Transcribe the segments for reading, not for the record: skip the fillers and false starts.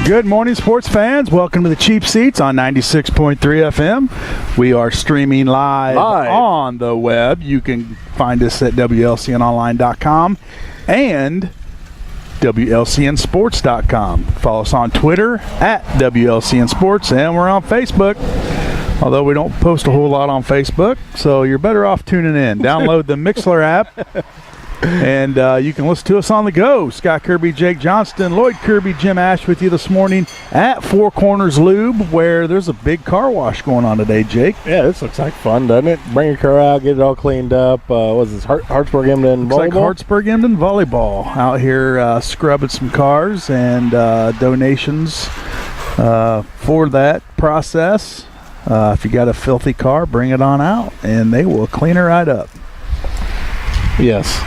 Good morning, sports fans. Welcome to the Cheap Seats on 96.3 FM. We are streaming live on the web. You can find us at WLCNonline.com and WLCNsports.com. Follow us on Twitter at WLCN Sports, and we're on Facebook. Although we don't post a whole lot on Facebook, so you're better off tuning in. Download the Mixler app. And you can listen to us on the go. Scott Kirby, Jake Johnston, Lloyd Kirby, Jim Ash with you this morning at Four Corners Lube, where there's a big car wash going on today, Jake. Yeah, this looks like fun, doesn't it? Bring your car out, get it all cleaned up. What's this, Hartsburg-Emden volleyball? Looks like Hartsburg-Emden volleyball out here scrubbing some cars and donations for that process. If you got a filthy car, bring it on out, and they will clean it right up. Yes.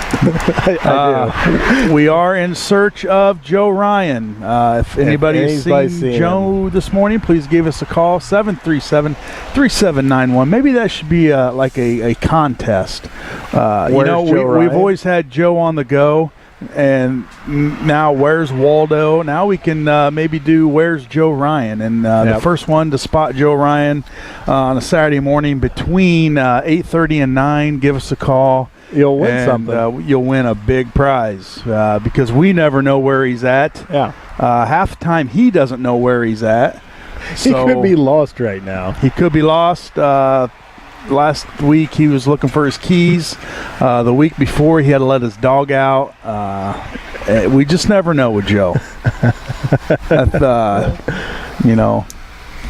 I do. We are in search of Joe Ryan. If anybody's seen Joe this morning, please give us a call, 737-3791. Maybe that should be like a contest. We've always had Joe on the go, and now where's Waldo? Now we can maybe do where's Joe Ryan, and the first one to spot Joe Ryan on a Saturday morning between 8:30 and 9, give us a call. You'll win something. You'll win a big prize because we never know where he's at. Yeah. Half the time he doesn't know where he's at. He could be lost right now. He could be lost. Last week he was looking for his keys. The week before he had to let his dog out. We just never know with Joe.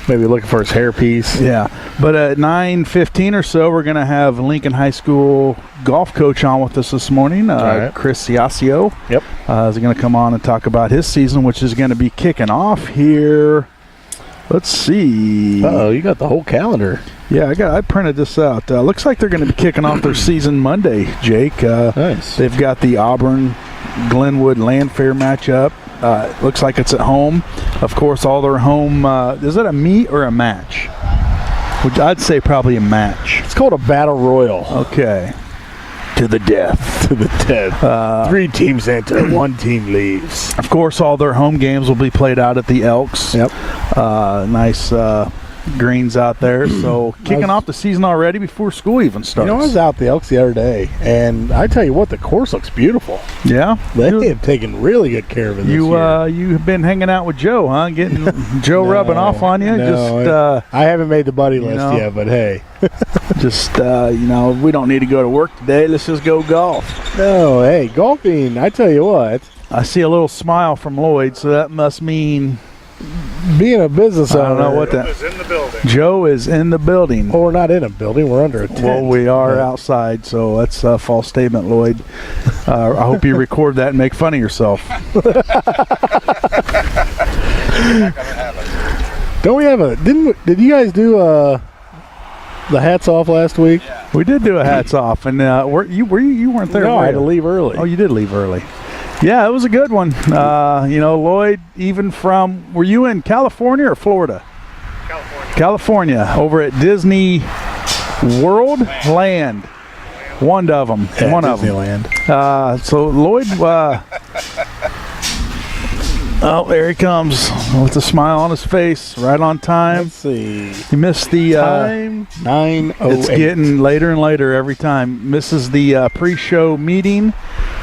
Maybe looking for his hairpiece. Yeah. But at 9:15 or so, we're going to have Lincoln High School golf coach on with us this morning, Chris Ciaccio. Yep. Is going to come on and talk about his season, which is going to be kicking off here. Let's see. Uh-oh, you got the whole calendar. Yeah, I printed this out. Looks like they're going to be kicking off their season Monday, Jake. Nice. They've got the Auburn-Glenwood Land Fair matchup. Looks like it's at home. Of course, all their home. Is it a meet or a match? Which I'd say probably a match. It's called a battle royal. Okay. To the death. To the death. 3 teams enter, 1 team leaves. Of course, all their home games will be played out at the Elks. Yep. Nice greens out there. So kicking off the season already before school even starts. I was out at the Elks the other day, and I tell you what, the course looks beautiful. Yeah? They have taken really good care of it this year. You've been hanging out with Joe, huh? Getting Joe rubbing off on you? I haven't made the buddy list yet, but hey. We don't need to go to work today. Let's just go golf. No, hey, golfing, I tell you what. I see a little smile from Lloyd, so that must mean being a business owner. I don't know what that is in the building. Joe is in the building. Well, we're not in a building. We're under a tent. Well, we are outside, so that's a false statement, Lloyd. I hope you record that and make fun of yourself. Don't we have did you guys do the hats off last week? Yeah. We did do a hats off, and you weren't there. No, I had to leave early. Oh, you did leave early. Yeah, it was a good one. Lloyd, even from, were you in California or Florida? California, over at Disney World Land. One of them. Yeah, one Disneyland. of them. So Lloyd, there he comes with a smile on his face, right on time. Let's see. He missed the time 9:08. It's getting later and later every time. Misses the pre-show meeting,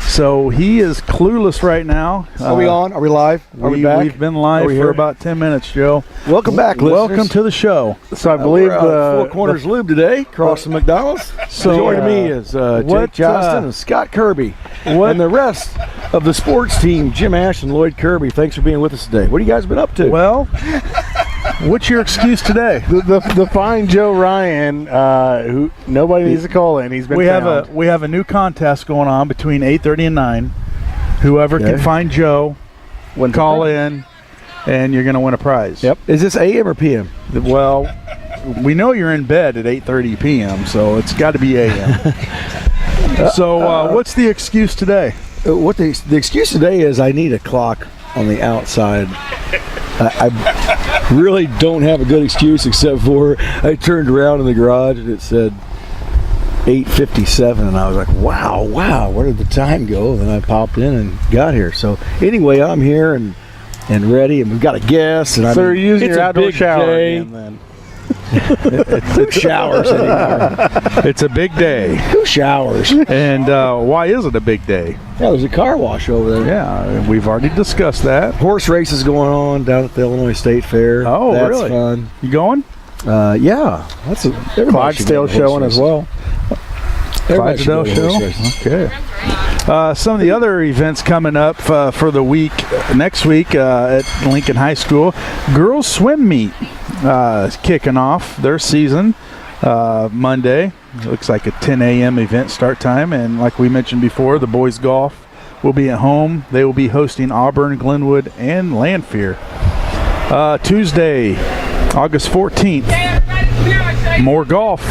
so he is clueless right now. Are we on? Are we live? Are we back? We've been live for about 10 minutes, Joe. Welcome back, listeners. Welcome to the show. So I believe Four Corners Lube today, across the McDonald's. So joining me is Jake Johnston and Scott Kirby, and the rest of the sports team, Jim Ash and Lloyd Kirby. Thanks for being with us today. What have you guys been up to? Well, what's your excuse today? The fine Joe Ryan, who nobody needs to call in. He's been we have a new contest going on between 8:30 and 9. Whoever can find Joe, call in, and you're going to win a prize. Yep. Is this AM or PM? Well, we know you're in bed at 8:30 p.m., so it's got to be AM. So what's the excuse today? The excuse today is I need a clock on the outside. I really don't have a good excuse except for I turned around in the garage and it said 8:57, and I was like, wow, where did the time go? And then I popped in and got here. So anyway, I'm here, and and ready, and we've got a guest. And So you're using it's your a outdoor big shower day. again, then. Who showers anymore? It's a big day. Who showers? And why is it a big day? Yeah, there's a car wash over there. Yeah, we've already discussed that. Horse races going on down at the Illinois State Fair. Oh, That's really? fun. You going? Yeah, that's Clydesdale showing as well. Clydesdale show? Okay. Some of the other events coming up for the week, next week at Lincoln High School. Girls swim meet is kicking off their season Monday. It looks like a 10 a.m. event start time. And like we mentioned before, the boys golf will be at home. They will be hosting Auburn, Glenwood, and Lanphier. Tuesday, August 14th, more golf.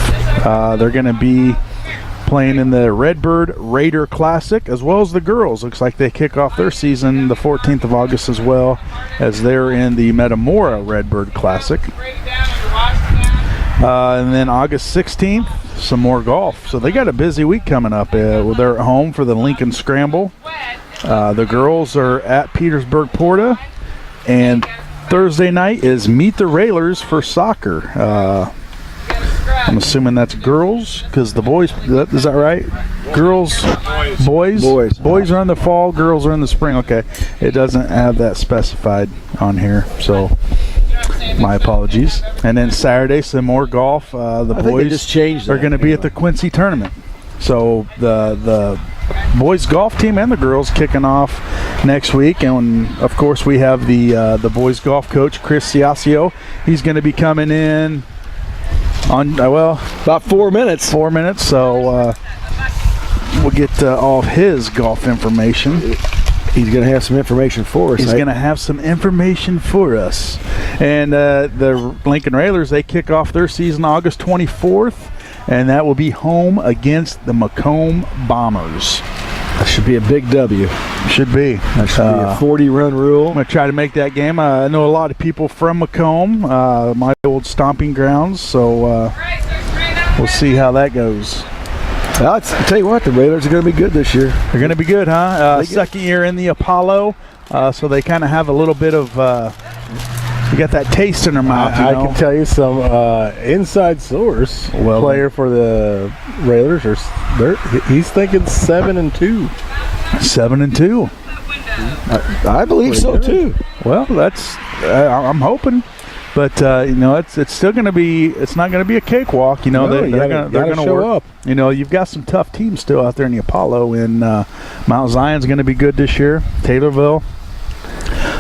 They're going to be playing in the Redbird Raider Classic, as well as the girls. Looks like they kick off their season the 14th of August, as well as they're in the Metamora Redbird Classic. And then August 16th, some more golf. So they got a busy week coming up. They're at home for the Lincoln Scramble. The girls are at Petersburg Porta. And Thursday night is Meet the Railers for soccer. I'm assuming that's girls, because the boys, is that right? Girls, boys? Boys are in the fall, girls are in the spring. Okay. It doesn't have that specified on here, so my apologies. And then Saturday, some more golf. The boys just changed are going to be at the Quincy tournament. So the boys golf team and the girls kicking off next week. And of course we have the boys golf coach, Chris Ciaccio. He's going to be coming in on about 4 minutes. 4 minutes, so we'll get all of his golf information. He's going to have some information for us. He's going to have some information for us. And the Lincoln Railers, they kick off their season August 24th, and that will be home against the Macomb Bombers. That should be a big W. Should be. That should be a 40-run rule. I'm going to try to make that game. I know a lot of people from Macomb, my old stomping grounds, so we'll see how that goes. I'll tell you what, the Railers are going to be good this year. They're going to be good, huh? Second year in the Apollo, so they kind of have a little bit of you got that taste in their mouth. I can tell you some inside source player for the Railers. He's thinking 7-2. 7-2. I believe so too. Well, that's I'm hoping, but it's still going to be. It's not going to be a cakewalk. They're going to show work up. You've got some tough teams still out there in the Apollo, and Mount Zion's going to be good this year. Taylorville.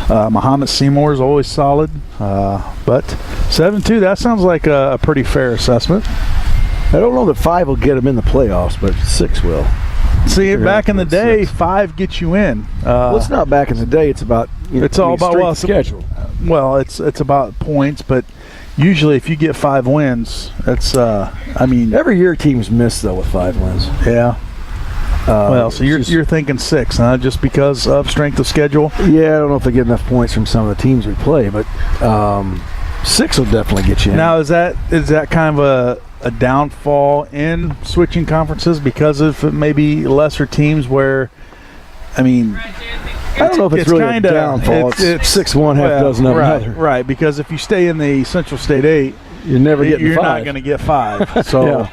Muhammad Seymour is always solid, but 7-2, that sounds like a pretty fair assessment. I don't know that 5 will get them in the playoffs, but 6 will. See, back in the day, 5 gets you in. Well, it's not back in the day. It's about it's all about schedule. Well, it's about points, but usually if you get 5 wins, that's every year teams miss though with 5 wins. Yeah. So you're thinking 6, huh? Just because of strength of schedule? Yeah, I don't know if they get enough points from some of the teams we play, but 6 will definitely get you in. Now, is that kind of a downfall in switching conferences because of maybe lesser teams where, I don't know if it's really a downfall. It's 6-1, half dozen of another. Right, because if you stay in the Central State 8, you're never getting 5. You're not going to get 5. So,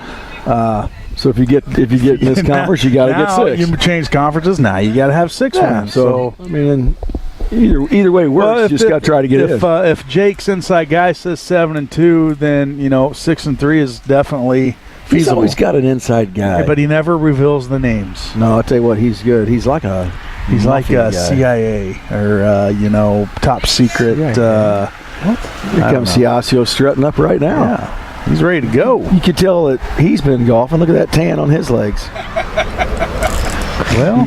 so if you get in this conference, you got to get 6. You change conferences. Now you got to have 6 wins. So either way works. You just got to try to get in. If Jake's inside guy says 7-2, then 6-3 is definitely feasible. He's always got an inside guy, but he never reveals the names. No, I'll tell you what, he's good. He's like a CIA or top secret. What? Here comes Ciaccio strutting up right now. Yeah. He's ready to go. You can tell that he's been golfing. Look at that tan on his legs. Well,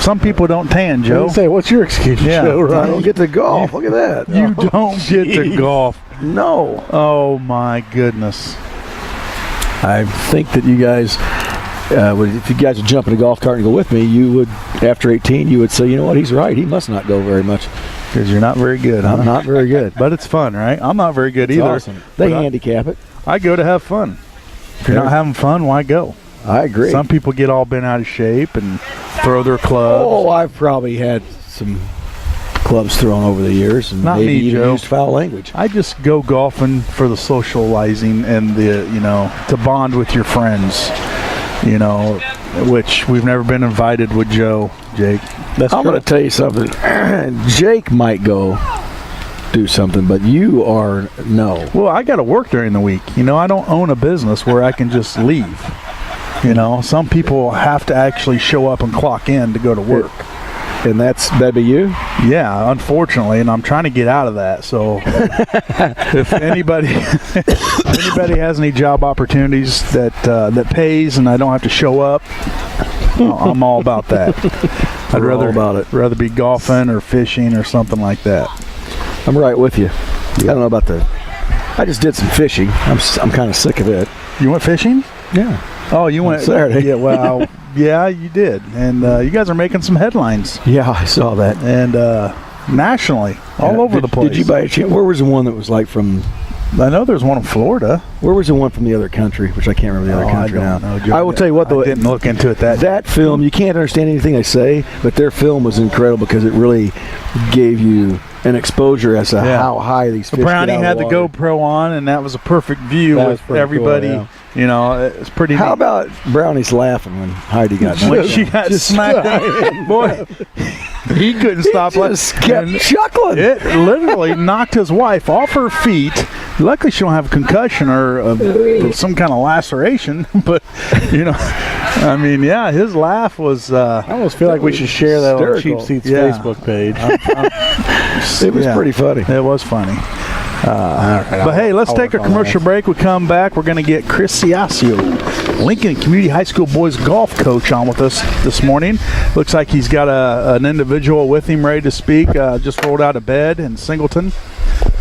some people don't tan, Joe. Say, what's your excuse, Joe? Right? I don't get to golf. Look at that. You don't get to golf. No. Oh, my goodness. I think that you guys, if you guys would jump in a golf cart and go with me, you would, after 18, you would say, you know what, he's right. He must not go very much. Because you're not very good, huh? I'm not very good. But it's fun, right? I'm not very good either. Awesome. They handicap it. I go to have fun. If you're not having fun, why go? I agree. Some people get all bent out of shape and throw their clubs. Oh, I've probably had some clubs thrown over the years, and Not maybe me, even Joe. used foul language. I just go golfing for the socializing and to bond with your friends, which we've never been invited with Joe, Jake. I'm going to tell you something. Jake might go do something, but you are no. Well, I got to work during the week. I don't own a business where I can just leave. Some people have to actually show up and clock in to go to work. And that'd be you? Yeah, unfortunately, and I'm trying to get out of that. So if anybody has any job opportunities that pays and I don't have to show up, I'm all about that. I'd rather be golfing or fishing or something like that. I'm right with you. I don't know about I just did some fishing. I'm kind of sick of it. You went fishing? Yeah. Oh, you went Saturday. Yeah, well, yeah, you did. And you guys are making some headlines. Yeah, I saw that. And nationally, all over the place. Did you by a chance? Where was the one that was like from? I know there's one in Florida. Where was the one from the other country? Which I can't remember the other country I don't now. know, Joe. I will tell you what, though. I didn't look into it that film, you can't understand anything they say, but their film was incredible because it really gave you an exposure as to how high these fish Brownie get out had of the water. GoPro on, and that was a perfect view That was with pretty everybody. cool, It's pretty How neat. about Brownie's laughing when Heidi got When she got smacked? Boy, he couldn't stop. He just kept chuckling. It literally knocked his wife off her feet. Luckily, she don't have a concussion or some kind of laceration. But his laugh was. I almost feel like we should share that on hysterical. Cheap Seats Yeah. Facebook page. It was pretty funny. It was funny. But hey, let's take a commercial break. We come back. We're going to get Chris Ciaccio, Lincoln Community High School boys golf coach, on with us this morning. Looks like he's got an individual with him ready to speak. Just rolled out of bed in Singleton.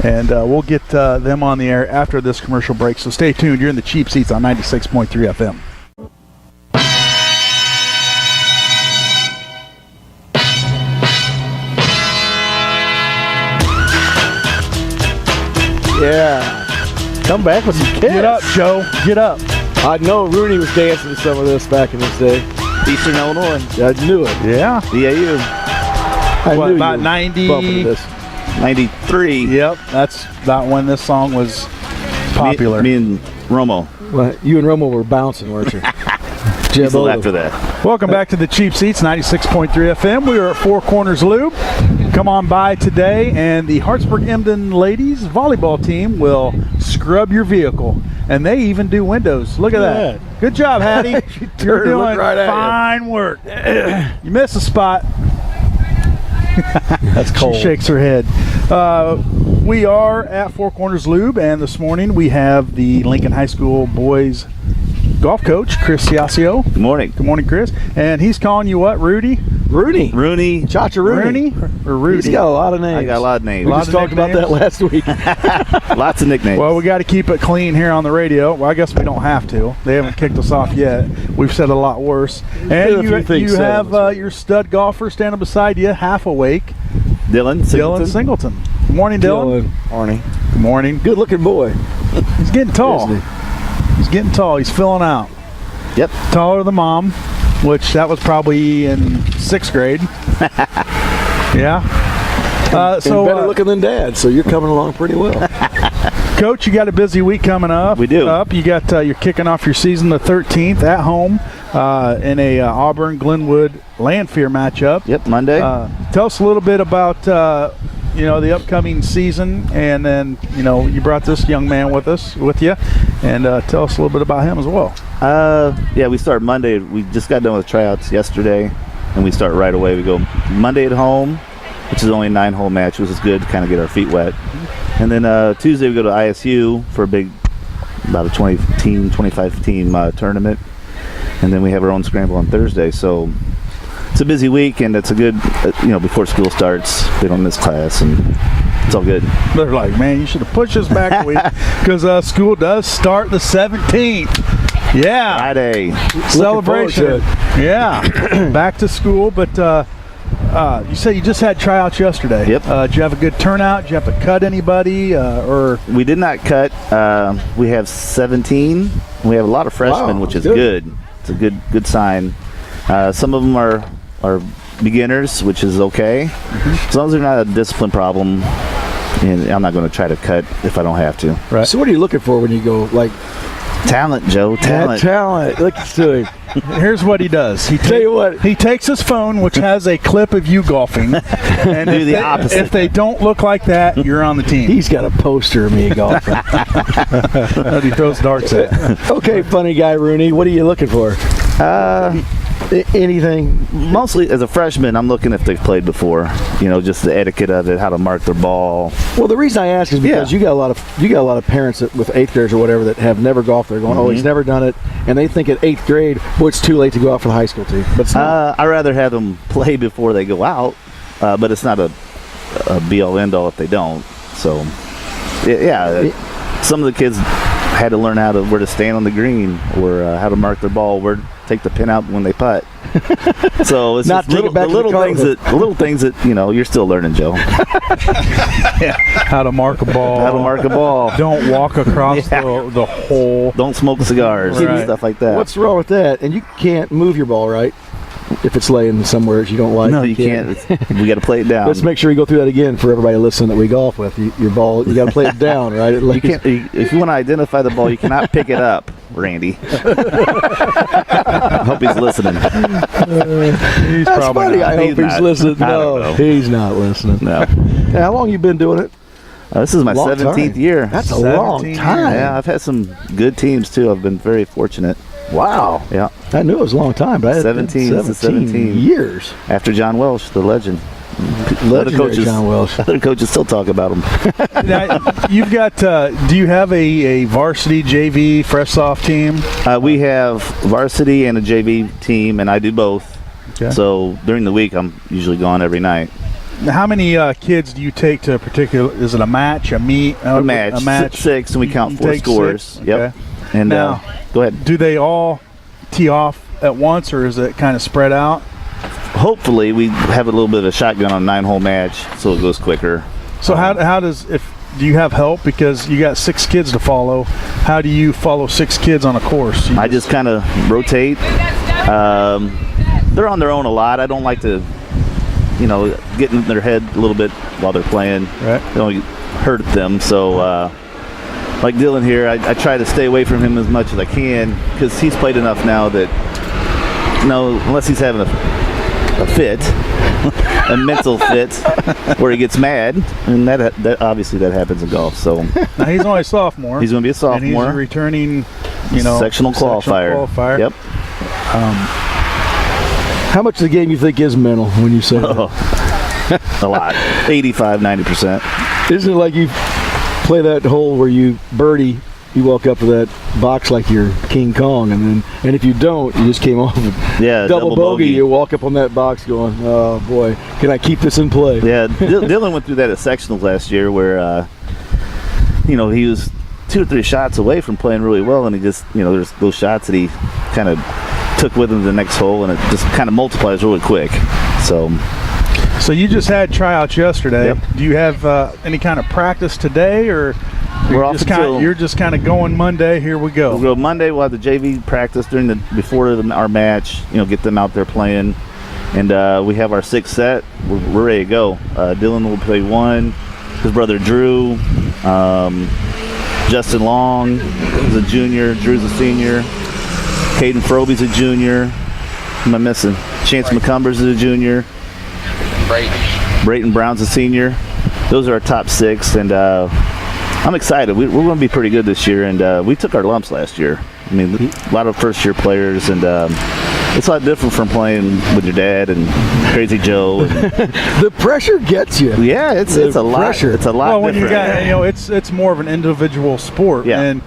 And we'll get them on the air after this commercial break. So stay tuned. You're in the Cheap Seats on 96.3 FM. Yeah. Come back with some kids. Get up, Joe. Get up. I know Rooney was dancing to some of this back in his day. Eastern Illinois, I knew it. Yeah. DAU, I What, knew about you 90? bumping to this. 93. Yep. That's about when this song was popular. Me and Romo. Well, you and Romo were bouncing, weren't you? Just a little after that. Welcome back to the Cheap Seats, 96.3 FM. We are at Four Corners Lube. Come on by today, and the Hartsburg-Emden ladies volleyball team will scrub your vehicle. And they even do windows. Look at that. Good job, Hattie. You're doing fine work. You missed a spot. That's cold. She shakes her head. We are at Four Corners Lube, and this morning we have the Lincoln High School boys golf coach, Chris Ciaccio. Good morning. Good morning, Chris. And he's calling you what, Rudy? Rooney. Rudy. Chacha Rooney. Or Rudy? He's got a lot of names. I got a lot of names. We Lot just of talked about that last week. Lots of nicknames. Well, we got to keep it clean here on the radio. Well, I guess we don't have to. They haven't kicked us off yet. We've said a lot worse. Been a And few things you said have on this your stud golfer standing beside you, half awake, Dylan Singleton. Dylan Singleton. Good morning, Dylan. Arnie. Good morning. Good looking boy. He's getting tall. Isn't He's getting tall. He's filling out. Yep. Taller than mom, which that was probably in 6th grade. Yeah. And better looking than Dad, so you're coming along pretty well. Coach, you got a busy week coming up. We do. You got you're kicking off your season the 13th at home in a Auburn-Glenwood Lanphier matchup. Yep, Monday. Tell us a little bit about the upcoming season, and then you brought this young man with you, and tell us a little bit about him as well. Yeah, we start Monday. We just got done with tryouts yesterday, and we start right away. We go Monday at home, which is only a 9-hole match, which is good to kind of get our feet wet. And then Tuesday we go to ISU for about a 25-team tournament. And then we have our own scramble on Thursday. So it's a busy week, and it's a good, before school starts, they don't miss class, and it's all good. They're like, man, you should have pushed us back a week because school does start the 17th. Yeah. Friday. Celebration. Yeah. Back to school, but you said you just had tryouts yesterday. Yep. Did you have a good turnout? Did you have to cut anybody? Or We did not cut. We have 17. We have a lot of freshmen, Wow, which is good. good. It's a good sign. Some of them are beginners, which is okay. As long as they're not a discipline problem, and I'm not going to try to cut if I don't have to. Right. So what are you looking for when you go, like... Talent, Joe. Talent. Talent. Look to him. Here's what he does. Tell you what. He takes his phone, which has a clip of you golfing, and Do the opposite. If they don't look like that, you're on the team. He's got a poster of me golfing. That he throws darts at. Okay, funny guy, Rooney. What are you looking for? Anything? Mostly as a freshman, I'm looking if they've played before. Just the etiquette of it, how to mark their ball. Well, the reason I ask is because you got a lot of parents with 8th graders or whatever that have never golfed. They're going, oh, he's never done it, and they think at 8th grade, boy, it's too late to go out for the high school team. But it's not. I'd rather have them play before they go out, but it's not a be-all, end-all if they don't. So, some of the kids had to learn where to stand on the green, or how to mark their ball, where to take the pin out when they putt. So it's Not just the little things that you're still learning, Joe. How to mark a ball. How to mark a ball. Don't walk across the hole. Don't smoke cigars. Right. Stuff like that. What's wrong with that? And you can't move your ball, right? If it's laying somewhere you don't like. No, you can't. We got to play it down. Let's make sure you go through that again for everybody listening that we golf with. Your ball, you got to play it down, right? You can't. If you want to identify the ball, you cannot pick it up, Randy. I hope he's listening. He's That's probably funny. not. I hope he's listening. I don't No, know. he's not listening. No. How long you been doing it? This is my Long 17th time. year. That's a 17 long time. Yeah, I've had some good teams too. I've been very fortunate. Wow. Yeah. I knew it was a long time, but 17. This is 17 years. After John Welsh, the legend. Legendary John Welsh. Other coaches still talk about him. Now, you've got. Do you have a varsity JV fresh soft team? We have varsity and a JV team, and I do both. Okay. So during the week, I'm usually gone every night. Now, how many kids do you take to a particular? Is it a match, a meet? A match. A match. 6, and we count You 4 take scores. 6? Yep. Okay. And Now- go ahead. Do they all tee off at once, or is it kind of spread out? Hopefully, we have a little bit of a shotgun on a 9-hole match, so it goes quicker. So how does do you have help because you got 6 kids to follow? How do you follow 6 kids on a course? I just kind of rotate. They're on their own a lot. I don't like to, get in their head a little bit while they're playing. Right. Don't hurt them. So, like Dylan here, I try to stay away from him as much as I can because he's played enough now that, unless he's having a fit, a mental fit, where he gets mad, and that obviously that happens in golf. So Now he's only a sophomore. he's going to be a sophomore. And he's a returning, sectional qualifier. Yep. How much of the game you think is mental when you say that? A lot. 85, 90%. Isn't it like you play that hole where you birdie, you walk up to that box like you're King Kong, and if you don't, you just came off of double bogey. You walk up on that box going, oh boy, can I keep this in play? Yeah, Dylan went through that at sectionals last year where, he was 2 or 3 shots away from playing really well, and he just, there's those shots that he kind of took with him to the next hole, and it just kind of multiplies really quick. So you just had tryouts yesterday. Yep. Do you have any kind of practice today, or We're off until you're just kind of going Monday? Here we go. we'll go Monday. We'll have the JV practice before our match. Get them out there playing, and we have our 6th set. We're ready to go. Dylan will play 1. His brother Drew, Justin Long is a junior. Drew's a senior. Caden Froby's a junior. Who am I missing? Chance McCumbers is a junior. Brayton Brown's a senior. Those are our top 6, and I'm excited. We're going to be pretty good this year, and we took our lumps last year. I mean, a lot of first-year players, and it's a lot different from playing with your dad and Crazy Joe. The pressure gets you. Yeah, it's a lot. Pressure. It's a lot. Well, when you different. got, it's more of an individual sport, Yeah. and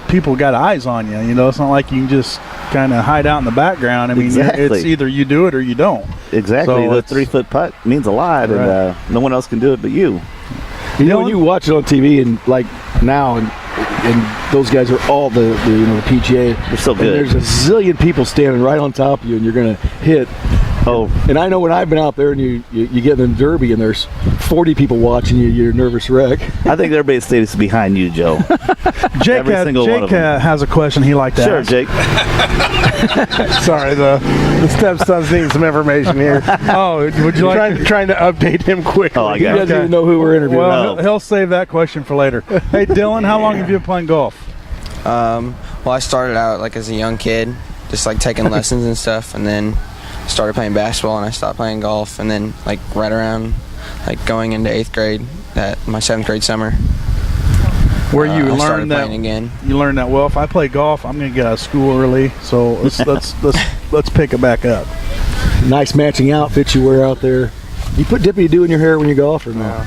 people got eyes on you. It's not like you can just kind of hide out in the background. I mean, Exactly. it's either you do it or you don't. Exactly. So The it's- 3-foot putt means a lot, Right. and no one else can do it but you. When you watch it on TV and like now, and those guys are all the PGA. They're so And good. there's a zillion people standing right on top of you, and you're going to hit. Oh, And I know when I've been out there and you get in the Derby and there's 40 people watching you, you're a nervous wreck. I think everybody stays behind you, Joe. Jake, Every single one of them. has a question he'd like to Sure, ask. Jake. Sorry, the stepson's needing some information here. Oh, would you like trying to update him quickly? Oh, I He got doesn't even know who we're interviewing. Well, he'll save that question for later. Hey, Dylan, how long have you been playing golf? Well, I started out like as a young kid, just like taking lessons and stuff, and then started playing basketball, and I stopped playing golf, and then like right around like going into 8th grade, my 7th grade summer. Where you I started learned that playing again. You learned that. Well, if I play golf, I'm going to get out of school early. So let's pick it back up. Nice matching outfits you wear out there. You put dippity do in your hair when you golf or no?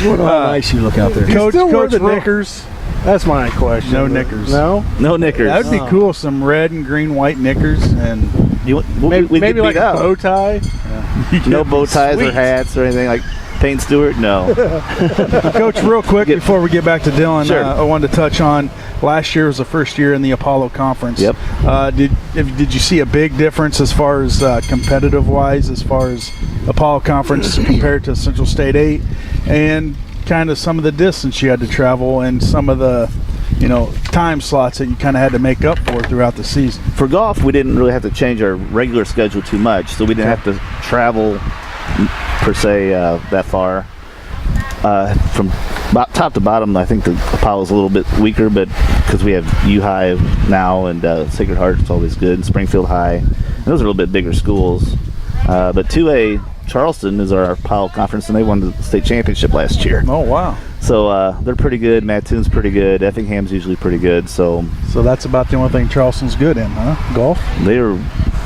What nice you look out there. Coach, Coach wear the Ro- knickers? That's my question. No knickers. No? No knickers. That'd be cool. Some red and green, white knickers, and Maybe like a bow tie? No bow ties Sweet. or hats or anything like Payne Stewart. No. Coach, real quick before we get back to Dylan, Sure. I wanted to touch on last year was the first year in the Apollo Conference. Yep. Did you see a big difference as far as competitive wise, as far as Apollo Conference compared to Central State 8, and kind of some of the distance you had to travel and some of the time slots that you kind of had to make up for throughout the season? For golf, we didn't really have to change our regular schedule too much, so we didn't have to travel per se that far. From top to bottom, I think the Apollo's a little bit weaker, but because we have U High now and Sacred Heart's always good, and Springfield High, and those are a little bit bigger schools. But 2A, Charleston is our Apollo conference, and they won the state championship last year. Oh, wow. So they're pretty good. Mattoon's pretty good. Effingham's usually pretty good. So that's about the only thing Charleston's good in, huh? Golf? they are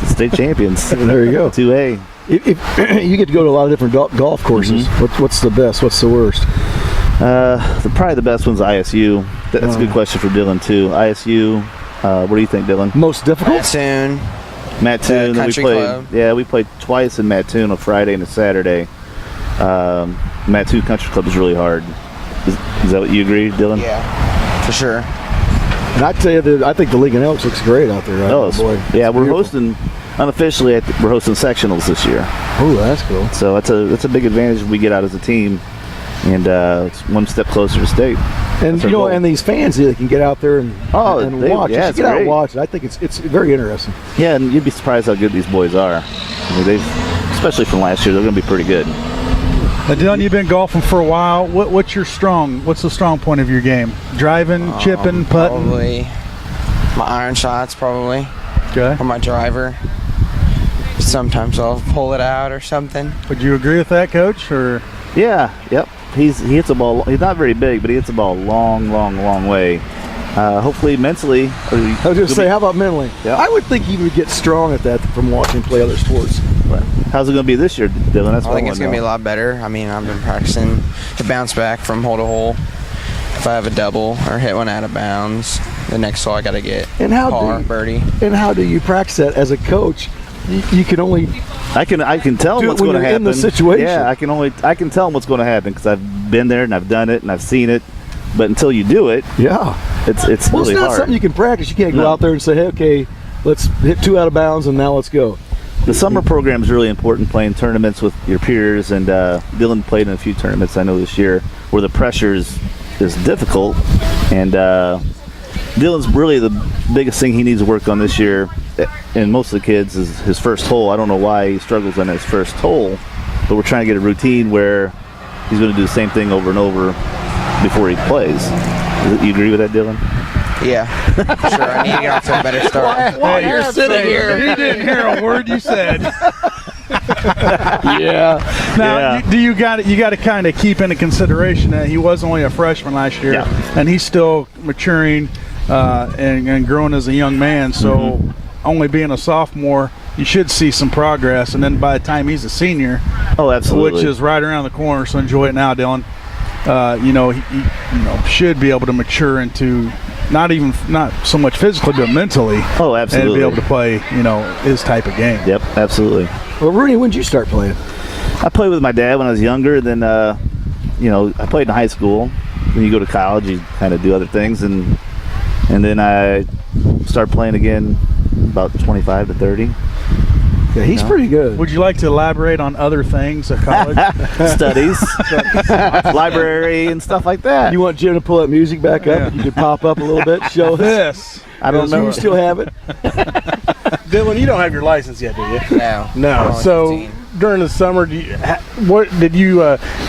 state champions. There you go. 2A. If you get to go to a lot of different golf courses, what's the best? What's the worst? Probably the best one's ISU. That's a good question for Dylan too. ISU. What do you think, Dylan? Most difficult? Soon. Mattoon. The We country played. club. Yeah, we played twice in Mattoon, a Friday and a Saturday. Mattoon Country Club is really hard. Is that what you agree, Dylan? Yeah, for sure. And I tell you that I think the League and Elks looks great out there. Right? Oh, boy, yeah. it's We're beautiful. hosting unofficially. We're hosting sectionals this year. Oh, that's cool. So that's a big advantage we get out as a team, and it's one step closer to state. And That's our goal. and these fans they can get out there and watch. yeah, Just it's get out and great. watch it. I think it's very interesting. Yeah, and you'd be surprised how good these boys are. I mean, especially from last year, they're going to be pretty good. Now, Dylan, you've been golfing for a while. What's the strong point of your game? Driving, chipping, putting? Probably my iron shots, probably, Okay. or my driver. Sometimes I'll pull it out or something. Would you agree with that, Coach? Or Yeah, yep. He hits a ball. He's not very big, but he hits a ball a long, long, long way. Hopefully, mentally. I was just say, how about mentally? Yeah. I would think he would get strong at that from watching him play other sports. How's it going to be this year, Dylan? That's I what think it's going to be a know. lot better. I mean, I've been practicing to bounce back from hole to hole. If I have a double or hit one out of bounds, the next hole I got to get And how par, birdie. And how do you practice that as a coach? You can only I can tell do him it what's when going to you're happen. in the situation. Yeah, I can tell him what's going to happen because I've been there and I've done it and I've seen it. But until you do it, it's well, really it's not hard. something you can practice. You can't go No. out there and say, hey, okay, let's hit 2 out of bounds and now let's go. The summer program is really important, playing tournaments with your peers, and Dylan played in a few tournaments I know this year where the pressure is difficult, and Dylan's really the biggest thing he needs to work on this year, and most of the kids, is his first hole. I don't know why he struggles on his first hole, but we're trying to get a routine where he's going to do the same thing over and over before he plays. You agree with that, Dylan? Yeah, for sure. I need to get off to a better start. Hey, you're sitting here. You didn't hear a word you said. Now, you got to kind of keep into consideration that he was only a freshman last year, and he's still maturing and growing as a young man. So, only being a sophomore, you should see some progress. And then by the time he's a senior, oh, absolutely, which is right around the corner. So enjoy it now, Dylan. He should be able to mature into not so much physically, but mentally. Oh, absolutely, and be able to play, his type of game. Yep, absolutely. Well, Rooney, when did you start playing? I played with my dad when I was younger. Then, I played in high school. When you go to college, you kind of do other things, and then I started playing again about 25 to 30. Yeah, he's pretty good. Would you like to elaborate on other things at college? Studies, library, and stuff like that. You want Jim to pull that music back up? And you could pop up a little bit, show us. This. I don't Do know. you still have it? Dylan, you don't have your license yet, do you? No. No. I'm only So 15. during the summer, what did you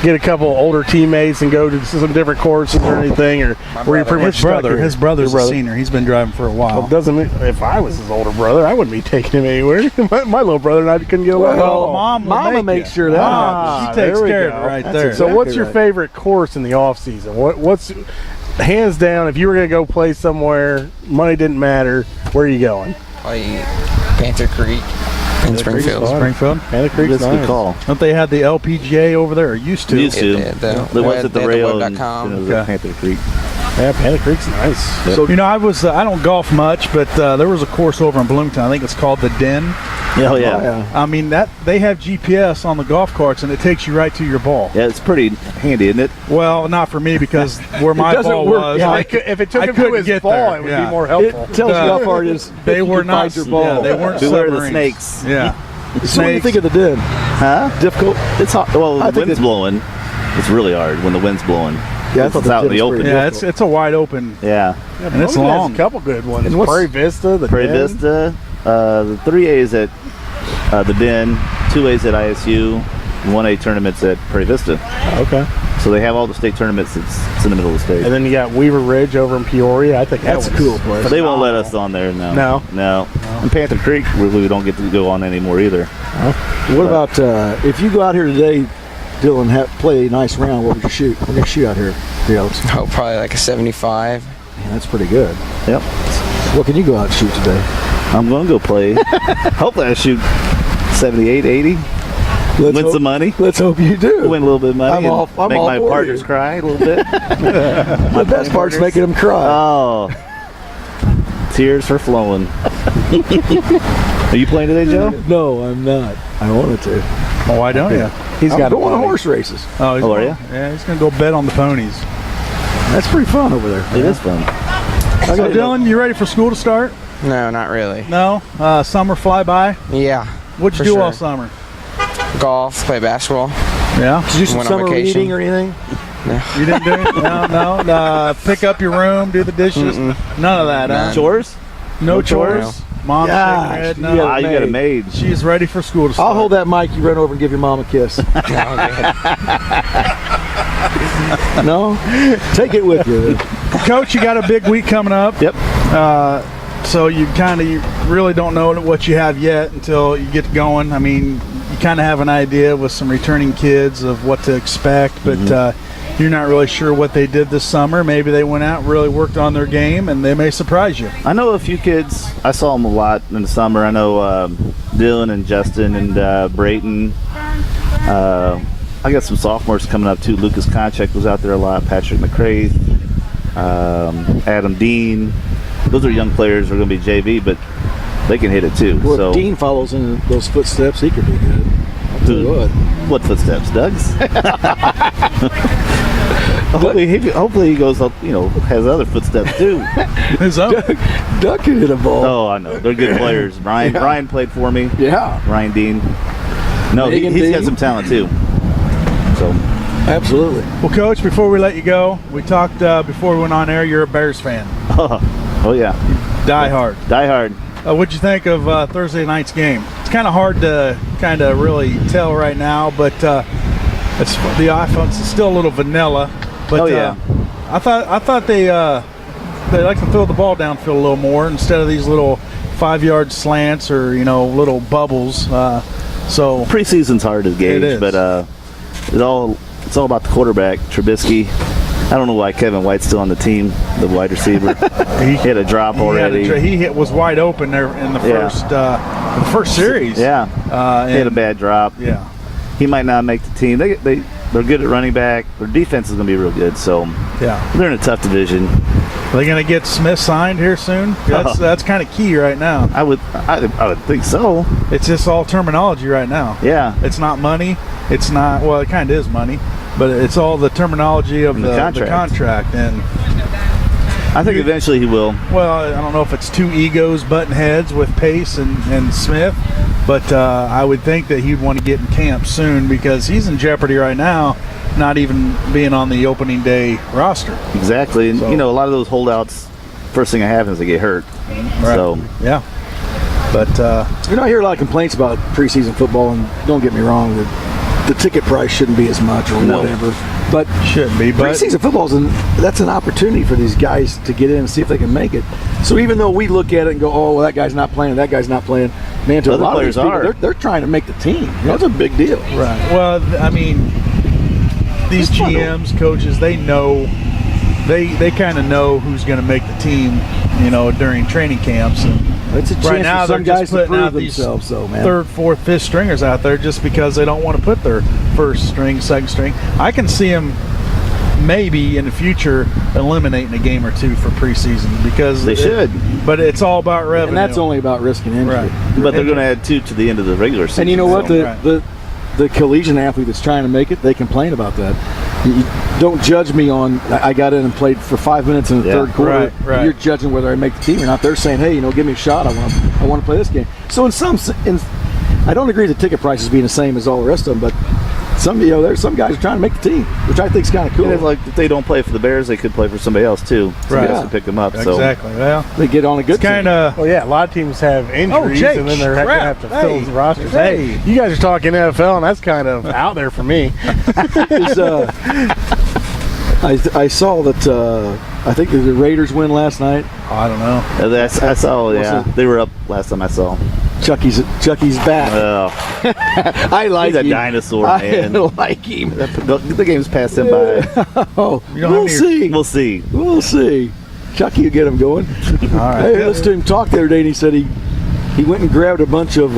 get a couple older teammates and go to some different courses or anything, or were you pretty much stuck here? His brother's Your a brother? senior. He's been driving for a while. Well, doesn't mean if I was his older brother, I wouldn't be taking him anywhere. my little brother and I couldn't get away. Well, Mama makes sure that Ah, she takes there we care go. of it right That's there. exactly So what's your right. favorite course in the off season? What's hands down, if you were going to go play somewhere, money didn't matter, where are you going? Probably Panther Creek in Springfield. fun. Springfield. Panther Creek's That's a good nice. call. Don't they have the LPGA over there? Or used to. Used to. Yeah, There was at the rail and Lube.com. then it was Okay. at Panther Creek. Yeah, Panther Creek's nice. Yep. So I don't golf much, but there was a course over in Bloomington. I think it's called the Den. Oh, yeah. Oh, yeah. I mean that they have GPS on the golf carts and it takes you right to your ball. Yeah, it's pretty handy, isn't it? Well, not for me because where my doesn't ball work. was, Yeah, If it took I him to couldn't his get ball, there. it would Yeah. be more helpful. It tells you how far it is. they you were can not. find your ball. Yeah, they weren't. Beware the submarines. snakes. Yeah. So what do you think of the Den? Huh? Difficult? It's hot. Well, I when the think wind's blowing, it's really hard when the wind's blowing. Yeah, I It's thought the out in Den the was open. pretty Yeah, it's a wide open. Yeah. Yeah, And it's Bloomington has long. a couple good ones. And what's- Prairie Vista, the Prairie Den. Vista, the 3A's at the Den, 2A's at ISU, 1A tournaments at Prairie Vista. Okay. So they have all the state tournaments. It's in the middle of the state. And then you got Weaver Ridge over in Peoria. I think That's a that cool was place. But they won't let us on there, no. No? No. And Panther Creek, we don't get to go on anymore either. What about if you go out here today, Dylan, play a nice round, what would you shoot? What are you shoot out here, Alex? Oh, probably like a 75. Man, that's pretty good. Yep. What can you go out and shoot today? I'm going to go play. Hopefully I shoot 78, 80. Let's Win hope- some money. Let's hope you do. Win a little bit of money. I'm and all- I'm make all my for partners you. cry a little bit. The best part's making them cry. Oh. Tears are flowing. Are you playing today, Joe? No, I'm not. I wanted to. Oh, why don't you? He's I'm got going to money. horse races. Oh, he's Oh, are gonna- ya? Yeah, he's gonna go bet on the ponies. That's pretty fun over there. It is fun. So, Dylan, you ready for school to start? No, not really. No. Summer fly by. Yeah. What'd you For do sure. all summer? Golf, play basketball. Yeah. Did you do some Went on summer vacation. reading or anything? You didn't do it? No. Pick up your room, do the dishes. None of that. Huh? Chores? No chores. Mom's Gosh, shaking her head. you No. got Ah, you got a maid. She's ready for school to start. I'll hold that mic. You run over and give your mom a kiss. No? Take it with you. Coach, you got a big week coming up. Yep. So you really don't know what you have yet until you get going. I mean, you kind of have an idea with some returning kids of what to expect, but you're not really sure what they did this summer. Maybe they went out and really worked on their game, and they may surprise you. I know a few kids. I saw them a lot in the summer. I know Dylan and Justin and Brayton. I got some sophomores coming up too. Lucas Konchak was out there a lot. Patrick McCrae, Adam Dean. Those are young players. They're going to be JV, but they can hit it too. Well, so if Dean follows in those footsteps, he could be good. I'll tell you what. what footsteps, Doug's? hopefully he goes up. Has other footsteps too. His own. Doug can hit a ball. Oh, I know. They're good players. Ryan played for me. Yeah, Ryan Dean. No, Megan he's got Dean. some talent too. So absolutely. Well, Coach, before we let you go, we talked before we went on air. You're a Bears fan. oh yeah, Die hard. Die hard. What'd you think of Thursday night's game? It's kind of hard to really tell right now, but it's the offense is still a little vanilla. But Oh, yeah. I thought they like to throw the ball downfield a little more instead of these little 5-yard slants or little bubbles. So Preseason's hard to gauge, It is. but it's all about the quarterback, Trubisky. I don't know why Kevin White's still on the team, the wide receiver. He hit a drop already. He was wide open there in the Yeah. first series. Yeah, he had a and- bad drop. Yeah. He might not make the team. They're good at running back. Their defense is going to be real good. So Yeah. they're in a tough division. Are they going to get Smith signed here soon? That's kind of key right now. I would think so. It's just all terminology right now. Yeah. It's not money. It's not, well, it kind of is money, but it's all the terminology of And the the contract. And, I think eventually he will. well, I don't know if it's two egos butting heads with Pace and Smith, but I would think that he'd want to get in camp soon because he's in jeopardy right now, not even being on the opening day roster. Exactly. And, So- a lot of those holdouts first thing that happens is they get hurt. Right. So yeah. But I hear a lot of complaints about preseason football, and don't get me wrong, the ticket price shouldn't be as much or whatever. But shouldn't be. But preseason football that's an opportunity for these guys to get in and see if they can make it. So even though we look at it and go, oh, well, that guy's not playing, that guy's not playing, man, to a lot of these people, they're trying to make the team. That's a big deal. Right. Well, I mean, these GMs, coaches, they know. They kind of know who's going to make the team, during training camps. And it's a chance right now for some they're guys just putting to out prove these themselves, though, man. third, fourth, fifth stringers out there just because they don't want to put their first string, second string. I can see them maybe in the future eliminating a game or two for preseason because they should. But it's all about revenue, and that's only about risk and injury. Right. But they're going to add 2 to the end of the regular season. And you know what? The collegiate athlete that's trying to make it, they complain about that. You don't judge me on, I got in and played for 5 minutes in the third quarter. Right. You're judging whether I make the team or not. They're saying, hey, give me a shot. I want to play this game. So I don't agree with the ticket prices being the same as all the rest of them, but there's some guys are trying to make the team, which I think is kind of cool. Like if they don't play for the Bears, they could play for somebody else too. Somebody else can pick them up. Exactly. Well, they get on a good kind of. Well, yeah, a lot of teams have injuries, and then they're going to have to fill the rosters. Hey, you guys are talking NFL, and that's kind of out there for me. I saw that. I think the Raiders win last night. Oh, I don't know. I saw. Yeah, they were up last time I saw. Chucky's back. I like him. He's a dinosaur, man. I like him. The game's passed him by. We'll see. We'll see. Chucky will get him going. All right. Hey, listened to him talk the other day, and he said he went and grabbed a bunch of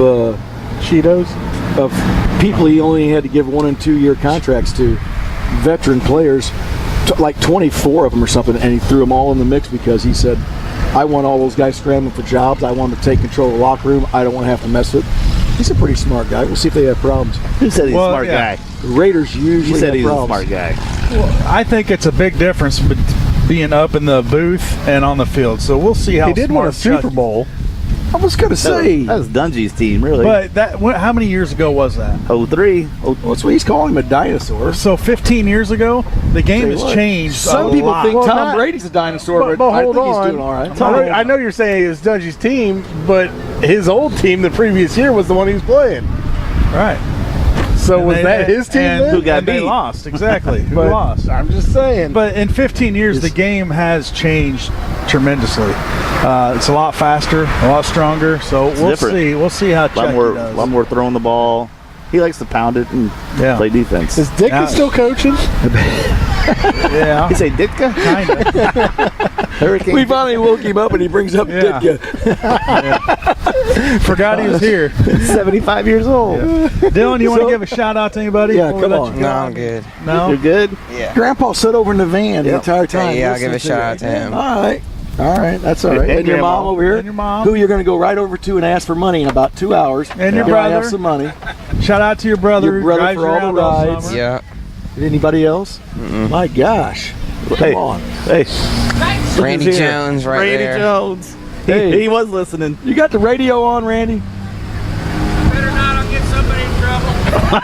Cheetos of people he only had to give 1 and 2 year contracts to, veteran players, like 24 of them or something, and he threw them all in the mix because he said, I want all those guys scrambling for jobs. I want them to take control of the locker room. I don't want to have to mess with it. He's a pretty smart guy. We'll see if they have problems. Who said he's a smart guy? The Raiders usually He said have he's problems. a smart guy. Well, I think it's a big difference being up in the booth and on the field. So we'll see how he did win a Super Bowl. I was going to say. That was Dungy's team, really. But how many years ago was that? 03. Well, that's what he's calling him, a dinosaur. So 15 years ago, the game has changed. Some people think Tom Brady's a dinosaur, but I think he's doing all right. I know you're saying it was Dungy's team, but his old team the previous year was the one he was playing. Right. So was that his team then? Who got They beat? lost, exactly. Who But lost? I'm just saying. But in 15 years, the game has changed tremendously. It's a lot faster, a lot stronger. So we'll different. see. We'll see how Chucky does. A lot more throwing the ball. He likes to pound it and play defense. Is Ditka still coaching? Yeah. You say Ditka? Kind of. We finally woke him up and he brings up Ditka. Forgot he was here. 75 years old. Yeah. Dylan, you want to give a shout out to anybody? Yeah, before we come let on. you No, go? I'm good. No? You're good? Yeah. Grandpa sat over in the van the entire time. Yeah, I'll give a listening shout out to him. All right, that's all right. And And your Grandma. mom over here, And your mom. who you're going to go right over to and ask for money in about 2 hours. And your Here I have brother. some money. Shout out to your brother. Your brother Drives for all the around all rides. summer. Yeah. Anybody else? My gosh. Hey. Come on. Hey. Randy Who's here? Jones right Randy there. Jones. Hey. He was listening. You got the radio on, Randy? Better not, I'll get somebody in trouble.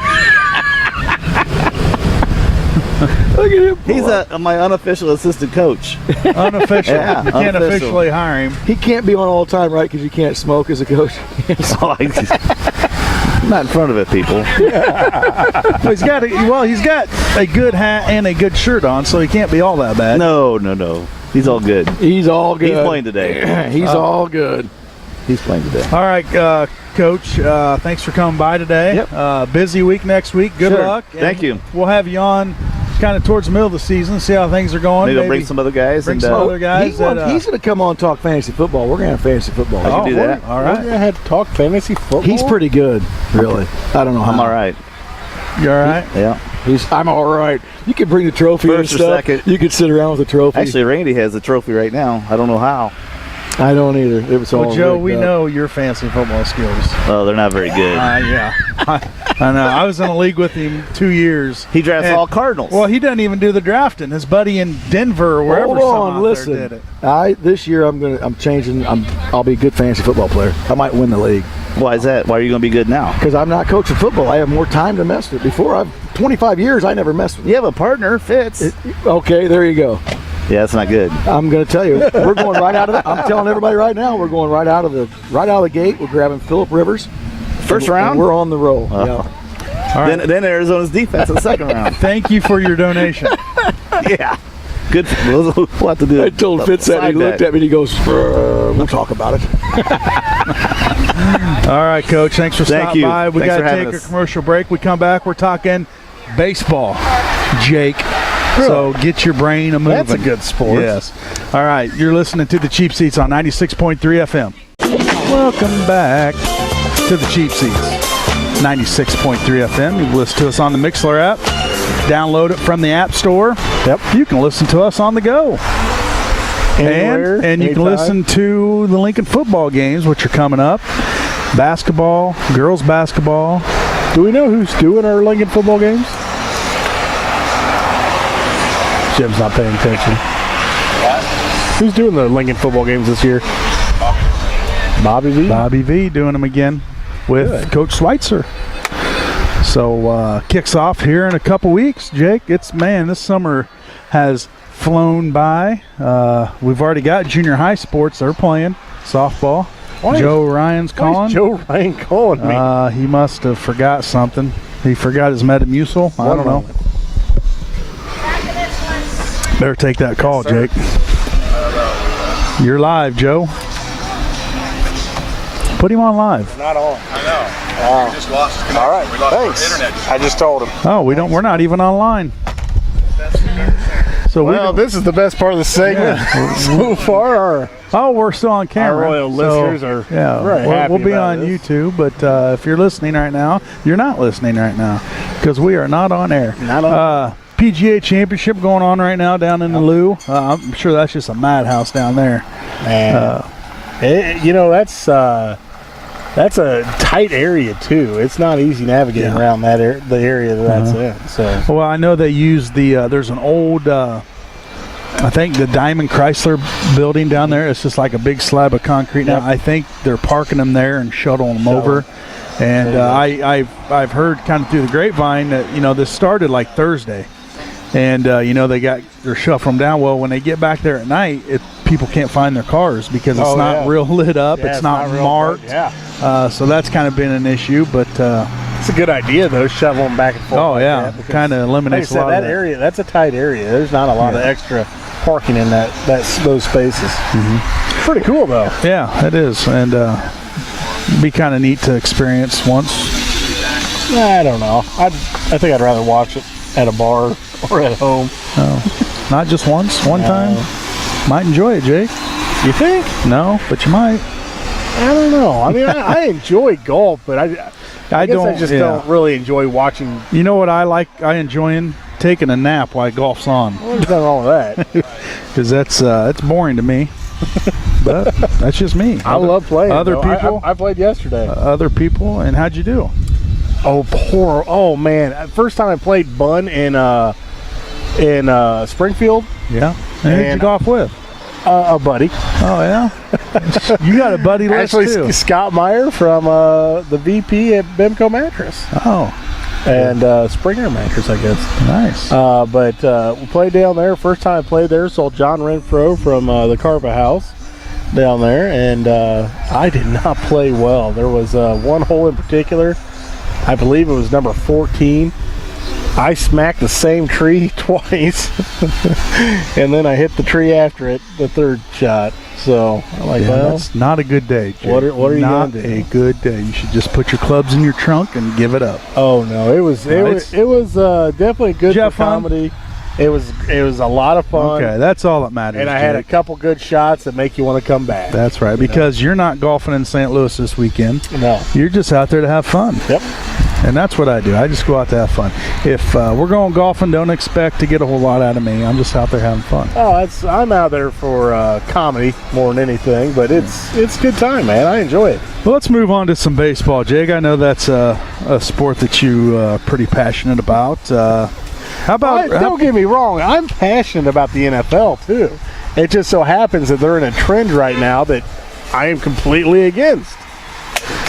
Look at him. He's my unofficial assistant coach. Unofficial. Yeah, you can't unofficial. officially hire him. He can't be on all the time, right? Because you can't smoke as a coach. Not in front of it, people. He's got a good hat and a good shirt on, so he can't be all that bad. No. He's all good. He's all good. He's playing today. He's all good. He's playing today. All right, Coach. Thanks for coming by today. Yep. Busy week next week. Good Sure. luck. Thank you. We'll have you on kind of towards the middle of the season, see how things are going. Maybe I'll bring some other guys. bring And, some other guys. He's going to come on and talk fantasy football. We're going to have fantasy football. I can do that. All We're right. going to have to talk fantasy football? He's pretty good, really. I don't know how. I'm all right. You all right? Yeah. I'm all right. You could bring the trophy First and or stuff. second. You could sit around with the trophy. Actually, Randy has the trophy right now. I don't know how. I don't either. It was all Well, Joe, rigged we up. know your fantasy football skills. Oh, they're not very good. Yeah. I know. I was in a league with him 2 years. He drafts And- all Cardinals. Well, he doesn't even do the drafting. His buddy in Denver or wherever Hold some on, out listen. there did it. This year I'm changing. I'll be a good fantasy football player. I might win the league Why is that? Why are you going to be good now? because I'm not coaching football. I have more time to mess with it. Before 25 years, I never messed with You have a partner, Fitz. it. Okay, there you go. Yeah, that's not good. I'm going to tell you, we're going right out of it. I'm telling everybody right now, we're going right out of the gate. We're grabbing Phillip Rivers. First round? We're on the roll. Yeah. All right. Then Arizona's defense in the second round. Thank you for your donation. Yeah. Good. We'll have to do I told Fitz that. He looked at me and he goes, we'll talk about it. All right, Coach. Thanks for stopping by. We got to take a commercial break. We come back. We're talking baseball, Jake. So get your brain a moving. That's a good sport. Yes. All right. You're listening to the Cheap Seats on 96.3 FM. Welcome back to the Cheap Seats. 96.3 FM. You can listen to us on the Mixler app. Download it from the App Store. Yep. You can listen to us on the go. Anywhere, and you can listen to the Lincoln football games, which are coming up. Basketball, girls basketball. Do we know who's doing our Lincoln football games? Jim's not paying attention. What? Who's doing the Lincoln football games this year? Bobby V? Bobby V doing them again with Coach Schweitzer. So kicks off here in a couple weeks, Jake. This summer has flown by. We've already got junior high sports. They're playing softball. Joe Ryan's calling. Why is Joe Ryan calling me? He must have forgot something. He forgot his Metamucil. I don't know. Better take that call, Jake. You're live, Joe. Put him on live. Not on. I know. We just lost his connection. All right. We lost Thanks. internet. I just told him. Oh, we're not even online. So this is the best part of the segment so far. We're still on camera. Our loyal listeners are very happy we'll be about on this. YouTube, but if you're listening right now, you're not listening right now because we are not on air. Not on. PGA Championship going on right now down in the Lube. I'm sure that's just a madhouse down there. Man, that's a tight area too. It's not easy navigating around that the area that's in. So, well, I know they use there's an old, I think the Diamond Chrysler building down there. It's just like a big slab of concrete now. I think they're parking them there and shuttling them over. And I've heard kind of through the grapevine that this started like Thursday. And, they're shuffling them down. Well, when they get back there at night, people can't find their cars because it's not real lit up. It's not marked. So that's kind of been an issue. But it's a good idea, though, shovel them back and forth. Oh, yeah. Kind of eliminates a lot of that. Area, that's a tight area. There's not a lot of extra parking in those spaces. Mm-hmm. Pretty cool, though. Yeah, it is. And be kind of neat to experience once. I don't know. I think I'd rather watch it at a bar or at home. Oh, not just once, one time. Might enjoy it, Jake. You think? No, but you might. I don't know. I mean, I enjoy golf, but I just don't really enjoy watching. You know what I like? I enjoy taking a nap while golf's on. Well, there's nothing wrong with that. Because that's boring to me. But that's just me. I love playing. Other people. I played yesterday. Other people, and how'd you do? Oh, poor. Oh man! First time I played Bun in Springfield. Yeah. And who'd you golf with? A buddy. Oh yeah. You got a buddy list Actually, too. Scott Meyer from the VP at Bimco Mattress. Oh. And Springer Mattress, I guess. Nice. But we played down there. First time I played there, saw John Renfro from the Carva House down there, and I did not play well. There was one hole in particular. I believe it was number 14. I smacked the same tree twice, and then I hit the tree after it, the third shot. So I'm like, well, that's not a good day, Jake. What are you not gonna do? A good day. You should just put your clubs in your trunk and give it up. Oh no, it was definitely good for comedy. It was a lot of fun. Okay, that's all that matters. And I had a couple good shots that make you want to come back. That's right, because you're not golfing in St. Louis this weekend. No. You're just out there to have fun. Yep. And that's what I do. I just go out to have fun. If we're going golfing, don't expect to get a whole lot out of me. I'm just out there having fun. Oh, I'm out there for comedy more than anything, but it's a good time, man. I enjoy it. Well, let's move on to some baseball, Jake. I know that's a sport that you pretty passionate about. How about? Don't get me wrong. I'm passionate about the NFL too. It just so happens that they're in a trend right now that I am completely against.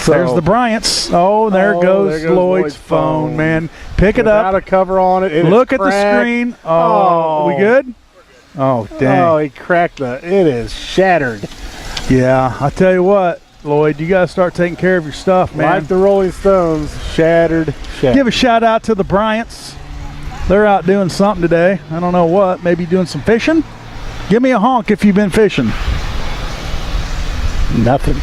So, there's the Bryants. Oh, there goes Lloyd's phone, man. Pick it up. Without a cover on it. Look at the screen. Oh, we good? Oh, dang. Oh, he cracked it is shattered. Yeah, I tell you what, Lloyd, you got to start taking care of your stuff, man. Like the Rolling Stones, shattered. Give a shout out to the Bryants. They're out doing something today. I don't know what. Maybe doing some fishing? Give me a honk if you've been fishing. Nothing.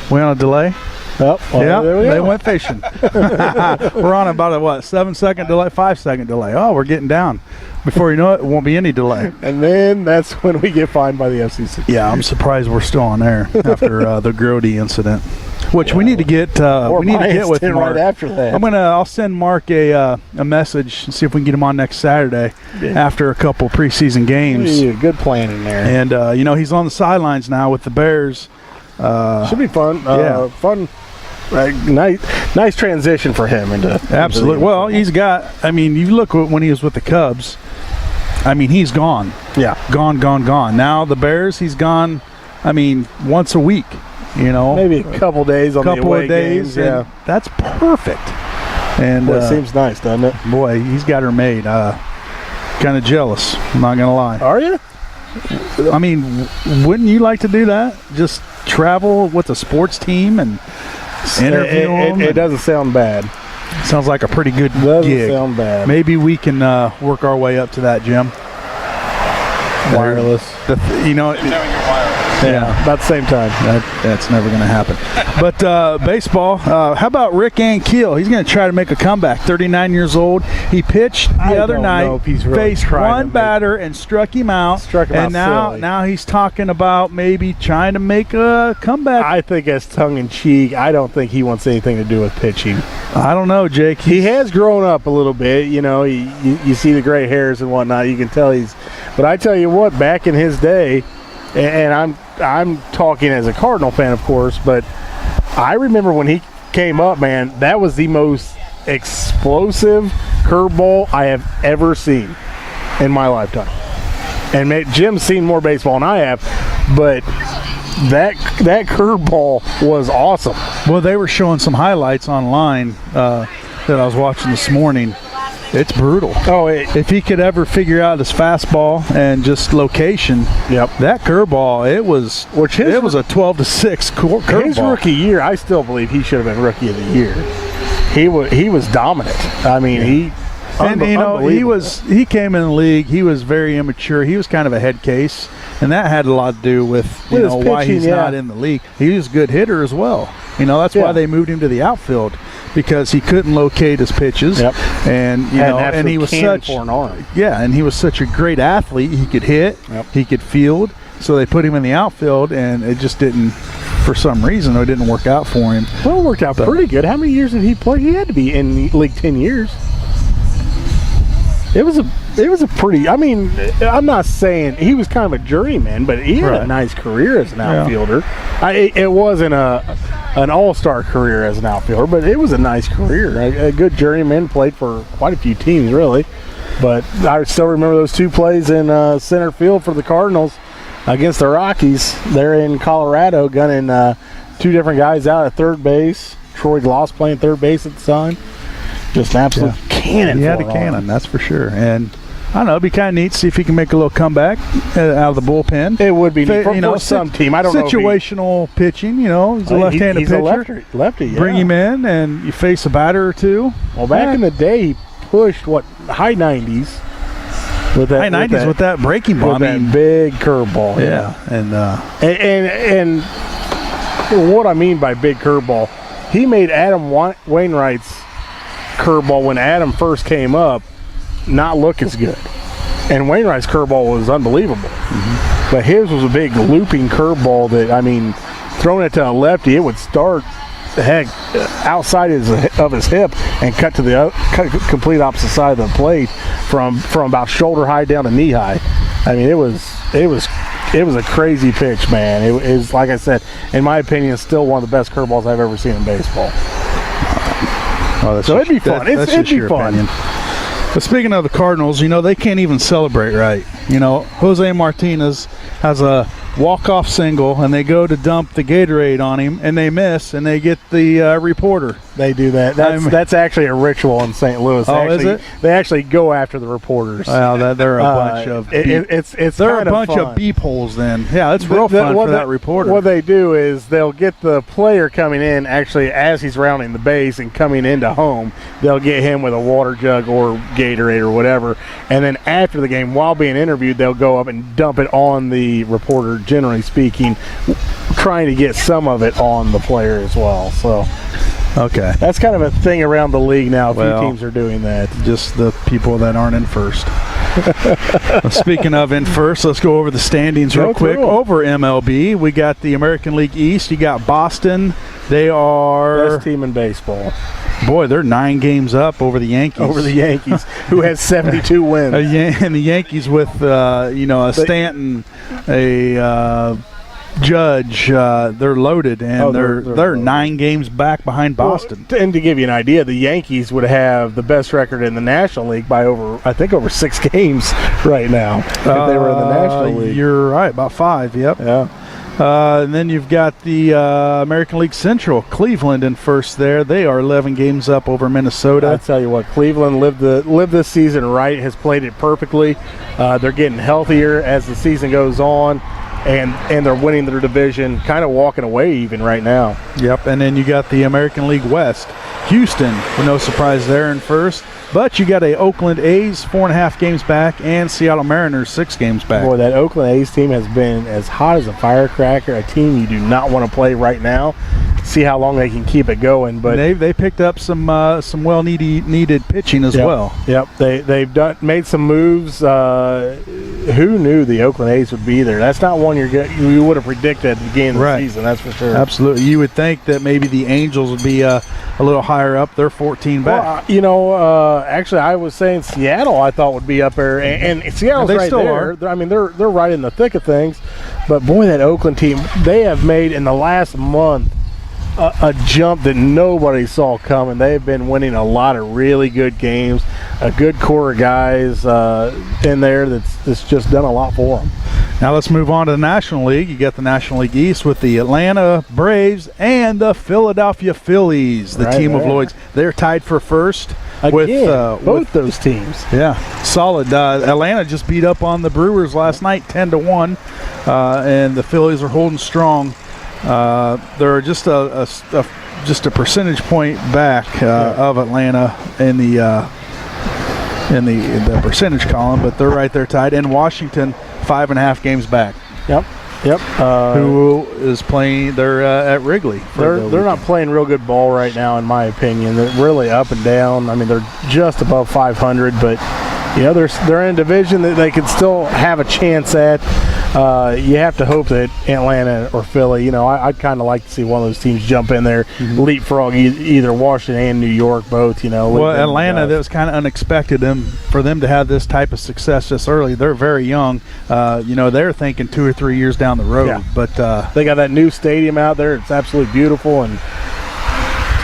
We on a delay? Oh, yeah, they went fishing. We're on about a, 7-second delay, 5-second delay. Oh, we're getting down. Before you know it, it won't be any delay. And then that's when we get fined by the FCC. Yeah, I'm surprised we're still on air after the Grody incident, which we need to get. We need to get with Mark. Right after that. I'll send Mark a message and see if we can get him on next Saturday after a couple preseason games. Yeah, good plan in there. And he's on the sidelines now with the Bears. Should be fun. Fun. Nice transition for him into absolutely. Well, he's got. I mean, you look when he was with the Cubs. I mean, he's gone. Yeah, gone. Now the Bears, he's gone. I mean, once a week. Maybe a couple days on the away games. Yeah, that's perfect. And it seems nice, doesn't it? Boy, he's got her made. Kind of jealous. I'm not gonna lie. Are you? I mean, wouldn't you like to do that? Just travel with a sports team and interview them? It doesn't sound bad. Sounds like a pretty good gig. Doesn't sound bad. Maybe we can work our way up to that, Jim. Wireless. Yeah, about the same time. That's never going to happen. But baseball, how about Rick Ankiel? He's going to try to make a comeback. 39 years old. He pitched the other night, faced one batter and struck him out. And now he's talking about maybe trying to make a comeback. I think that's tongue-in-cheek. I don't think he wants anything to do with pitching. I don't know, Jake. He has grown up a little bit. You see the gray hairs and whatnot. You can tell he's – but I tell you what, back in his day, and I'm talking as a Cardinal fan, of course, but I remember when he came up, man, that was the most explosive curveball I have ever seen in my lifetime. And Jim's seen more baseball than I have, but that curveball was awesome. Well, they were showing some highlights online that I was watching this morning. It's brutal. If he could ever figure out his fastball and just location, that curveball, it was a 12-6 curveball. His rookie year, I still believe he should have been rookie of the year. He was dominant. I mean, he came in the league. He was very immature. He was kind of a head case, and that had a lot to do with why he's not in the league. He was a good hitter as well. That's why they moved him to the outfield, because he couldn't locate his pitches, and he was such for an arm. and he was such a great athlete. He could hit, he could field. So they put him in the outfield, and it just didn't, for some reason, it didn't work out for him. Well, it worked out pretty good. How many years did he play? He had to be in the league 10 years. It was a pretty. I mean, I'm not saying he was kind of a journeyman, but he had a nice career as an outfielder. It wasn't an all-star career as an outfielder, but it was a nice career. A good journeyman, played for quite a few teams, really. But I still remember those two plays in center field for the Cardinals against the Rockies. They're in Colorado, gunning two different guys out at third base. Troy Gloss playing third base at the time. Just an absolute cannon. He had a cannon, that's for sure. And I don't know, it'd be kind of neat to see if he can make a little comeback out of the bullpen. It would be neat for some team. I don't know. Situational pitching, he's a left-handed pitcher. He's a lefty, yeah. Bring him in, and you face a batter or two. Well, back in the day, he pushed, high 90s. With that breaking ball. With that big curveball. Yeah. And what I mean by big curveball, he made Adam Wainwright's curveball when Adam first came up not look as good. And Wainwright's curveball was unbelievable. Mm-hmm. But his was a big looping curveball that, throwing it to a lefty, it would start outside of his hip and cut to the complete opposite side of the plate from about shoulder high down to knee high. It was a crazy pitch, man. It was, like I said, in my opinion, still one of the best curveballs I've ever seen in baseball. It'd be fun. It'd be fun. Opinion. But speaking of the Cardinals, they can't even celebrate right. Jose Martinez has a walk-off single, and they go to dump the Gatorade on him, and they miss, and they get the reporter They do that. That's actually a ritual in St. Louis. Is it? They actually go after the reporters. Well, they're a bunch of they're a bunch of beep holes. Then it's real fun for that reporter. What they do is they'll get the player coming in actually as he's rounding the base and coming into home. They'll get him with a water jug or Gatorade or whatever, and then after the game, while being interviewed, they'll go up and dump it on the reporter. Generally speaking, trying to get some of it on the player as well. So. Okay. That's kind of a thing around the league now. A few teams are doing that. Just the people that aren't in first. Speaking of in first, let's go over the standings real quick. Cool. Over MLB, we got the American League East. You got Boston. They are best team in baseball. Boy, they're 9 games up over the Yankees. Who has 72 wins. And the Yankees with a Stanton, a Judge, they're loaded, and they're 9 games back behind Boston. Well, and to give you an idea, the Yankees would have the best record in the National League by over 6 games right now if they were in the National League. You're right, about 5. Yep. Yeah. And then you've got the American League Central, Cleveland in first there. They are 11 games up over Minnesota. I tell you what, Cleveland lived this season right, has played it perfectly. They're getting healthier as the season goes on. And they're winning their division, kind of walking away even right now. Yep, and then you got the American League West. Houston, no surprise there in first. But you got a Oakland A's 4.5 games back and Seattle Mariners 6 games back. Boy, that Oakland A's team has been as hot as a firecracker, a team you do not want to play right now. See how long they can keep it going. But they picked up some needed pitching as well. Yep, they've made some moves. Who knew the Oakland A's would be there? That's not one you would have predicted at the beginning of the season. That's for sure. Absolutely, you would think that maybe the Angels would be a little higher up. They're 14 back. Well, actually, I was saying Seattle. I thought would be up there, and Seattle's right there. I mean, they're right in the thick of things. But boy, that Oakland team, they have made in the last month a jump that nobody saw coming. They've been winning a lot of really good games, a good core of guys in there that's just done a lot for them. Now let's move on to the National League. You got the National League East with the Atlanta Braves and the Philadelphia Phillies, the team of Lloyd's. They're tied for first. Again, with those teams. Yeah, solid. Atlanta just beat up on the Brewers last night 10-1, and the Phillies are holding strong. They're just a percentage point back of Atlanta in the percentage column, but they're right there tied. And Washington 5.5 games back. Yep. Who is playing? They're at Wrigley. They're not playing real good ball right now, in my opinion. They're really up and down. I mean, they're just above 500, but they're in a division that they could still have a chance at. You have to hope that Atlanta or Philly, I'd kind of like to see one of those teams jump in there, leapfrog either Washington and New York, both, Well, Atlanta, that was kind of unexpected for them to have this type of success this early. They're very young. They're thinking 2 or 3 years down the road. Yeah. But they got that new stadium out there. It's absolutely beautiful. And,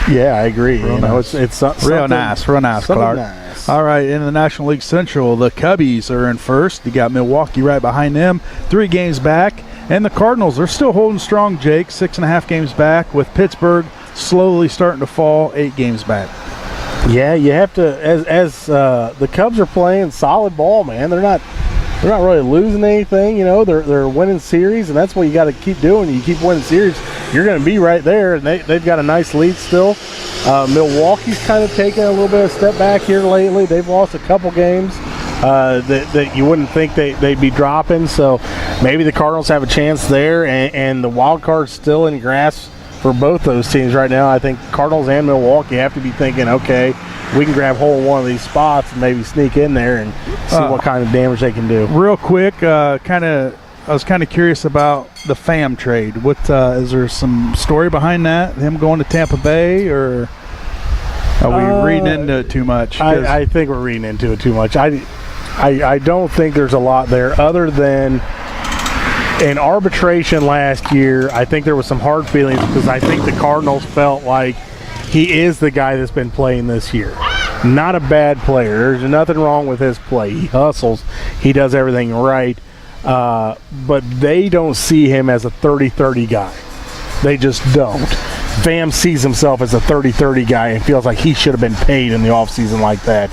yeah, I agree. Nice. It's real nice, Clark. Nice. All right, in the National League Central, the Cubbies are in first. You got Milwaukee right behind them, 3 games back. And the Cardinals, they're still holding strong, Jake, 6.5 games back, with Pittsburgh slowly starting to fall, 8 games back. Yeah, you have to, as the Cubs are playing solid ball, man. They're not really losing anything, They're winning series, and that's what you got to keep doing. You keep winning series, you're going to be right there, and they've got a nice lead still. Milwaukee's kind of taken a little bit of a step back here lately. They've lost a couple games that you wouldn't think they'd be dropping, so maybe the Cardinals have a chance there, and the wild card's still in grasp for both those teams right now. I think Cardinals and Milwaukee have to be thinking, okay, we can grab hold of one of these spots and maybe sneak in there and see what kind of damage they can do. Real quick, I was kind of curious about the Pham trade. What is there some story behind that? Him going to Tampa Bay, or are we reading into it too much? I think we're reading into it too much. I don't think there's a lot there other than in arbitration last year. I think there was some hard feelings because I think the Cardinals felt like he is the guy that's been playing this year. Not a bad player. There's nothing wrong with his play. He hustles. He does everything right. But they don't see him as a 30-30 guy. They just don't. Vam sees himself as a 30-30 guy and feels like he should have been paid in the offseason like that.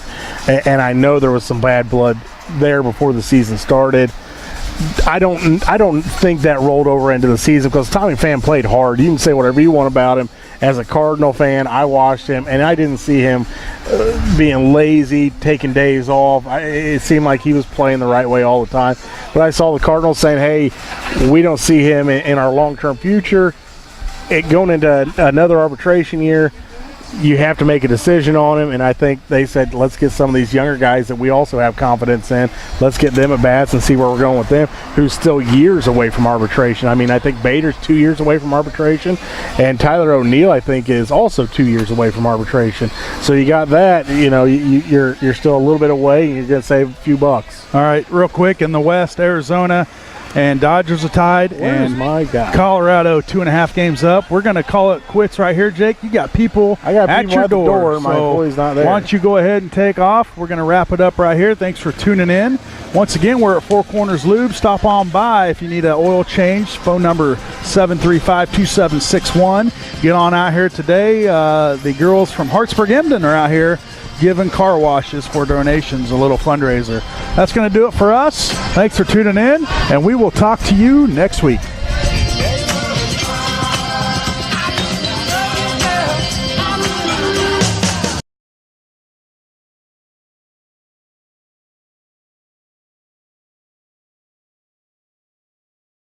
And I know there was some bad blood there before the season started. I don't think that rolled over into the season because Tommy Pham played hard. You can say whatever you want about him. As a Cardinal fan, I watched him, and I didn't see him being lazy, taking days off. It seemed like he was playing the right way all the time. But I saw the Cardinals saying, hey, we don't see him in our long-term future. Going into another arbitration year, you have to make a decision on him, and I think they said, let's get some of these younger guys that we also have confidence in. Let's get them at bats and see where we're going with them, who's still years away from arbitration. I mean, I think Bader's 2 years away from arbitration, and Tyler O'Neill, I think, is also 2 years away from arbitration. So you got that, you're still a little bit away, and you're going to save a few bucks. All right, real quick, in the West, Arizona and Dodgers are tied. Where's and my guy? Colorado 2.5 games up. We're going to call it quits right here, Jake. You got people at your door. My boy's not there. Why don't you go ahead and take off? We're going to wrap it up right here. Thanks for tuning in. Once again, we're at Four Corners Lube. Stop on by if you need an oil change. Phone number 735-2761. Get on out here today. The girls from Hartsburg-Emden are out here giving car washes for donations, a little fundraiser. That's going to do it for us. Thanks for tuning in, and we will talk to you next week.